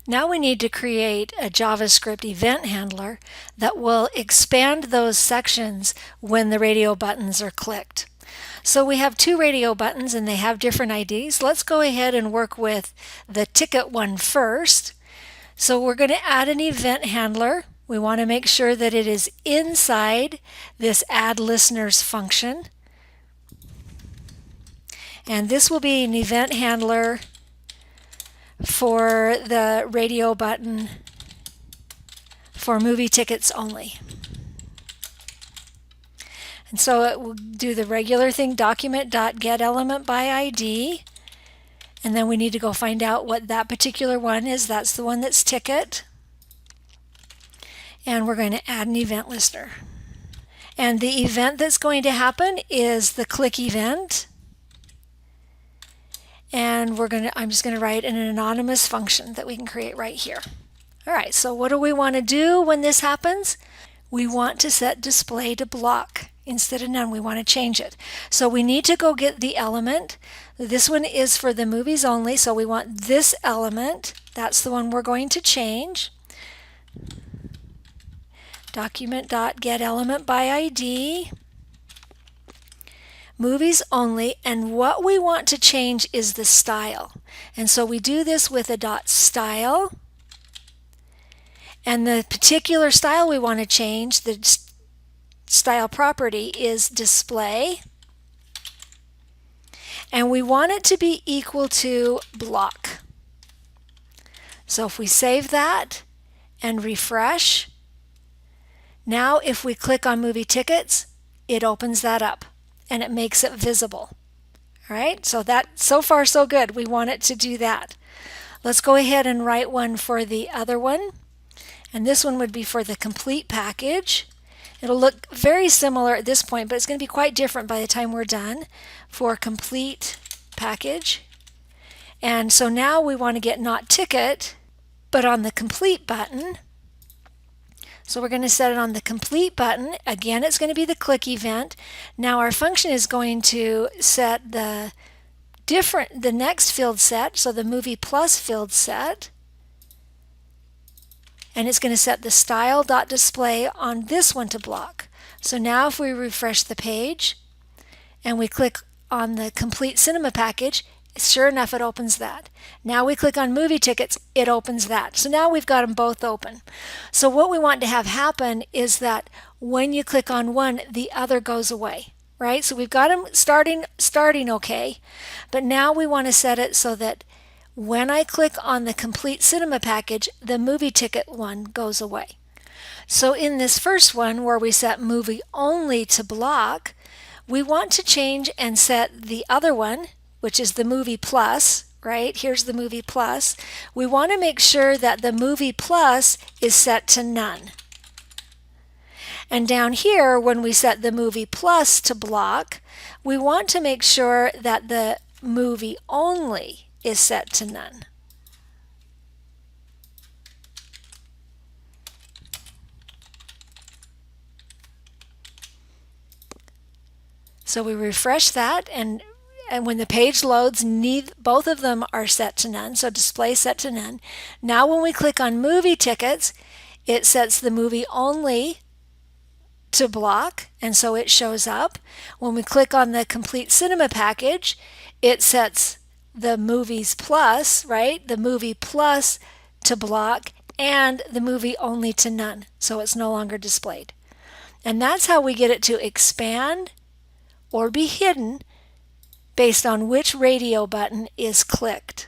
Now we need to create a JavaScript event handler that will expand those sections when the radio buttons are clicked. So we have two radio buttons and they have different IDs. Let's go ahead and work with the ticket one first. So we're going to add an event handler. We want to make sure that it is inside this add listeners function. And this will be an event handler for the radio button for movie tickets only. And so it will do the regular thing, document.getElementById, and then we need to go find out what that particular one is. That's the one that's ticket. And we're going to add an event listener. And the event that's going to happen is the click event. And I'm just going to write an anonymous function that we can create right here. All right, so what do we want to do when this happens? We want to set display to block instead of none. We want to change it. So we need to go get the element. This one is for the movies only, so we want this element. That's the one we're going to change. Document.getElementById. Movies only, and what we want to change is the style. And so we do this with a .style, and the particular style we want to change, the style property, is display, and we want it to be equal to block. So if we save that and refresh, now if we click on movie tickets, it opens that up and it makes it visible. All right, so so far so good. We want it to do that. Let's go ahead and write one for the other one. And this one would be for the complete package. It'll look very similar at this point, but it's going to be quite different by the time we're done for complete package. And so now we want to get not ticket, but on the complete button. So we're going to set it on the complete button. Again, it's going to be the click event. Now our function is going to set the next field set, so the movie plus field set. And it's going to set the style.display on this one to block. So now if we refresh the page and we click on the complete cinema package, sure enough, it opens that. Now we click on movie tickets, it opens that. So now we've got them both open. So what we want to have happen is that when you click on one, the other goes away, right? So we've got them starting okay, but now we want to set it so that when I click on the complete cinema package, the movie ticket one goes away. So in this first one where we set movie only to block, we want to change and set the other one, which is the movie plus, right? Here's the movie plus. We want to make sure that the movie plus is set to none. And down here, when we set the movie plus to block, we want to make sure that the movie only is set to none. So we refresh that, and when the page loads, both of them are set to none, so display set to none. Now when we click on movie tickets, it sets the movie only to block, and so it shows up. When we click on the complete cinema package, it sets the movies plus, right? The movie plus to block and the movie only to none, so it's no longer displayed. And that's how we get it to expand or be hidden based on which radio button is clicked.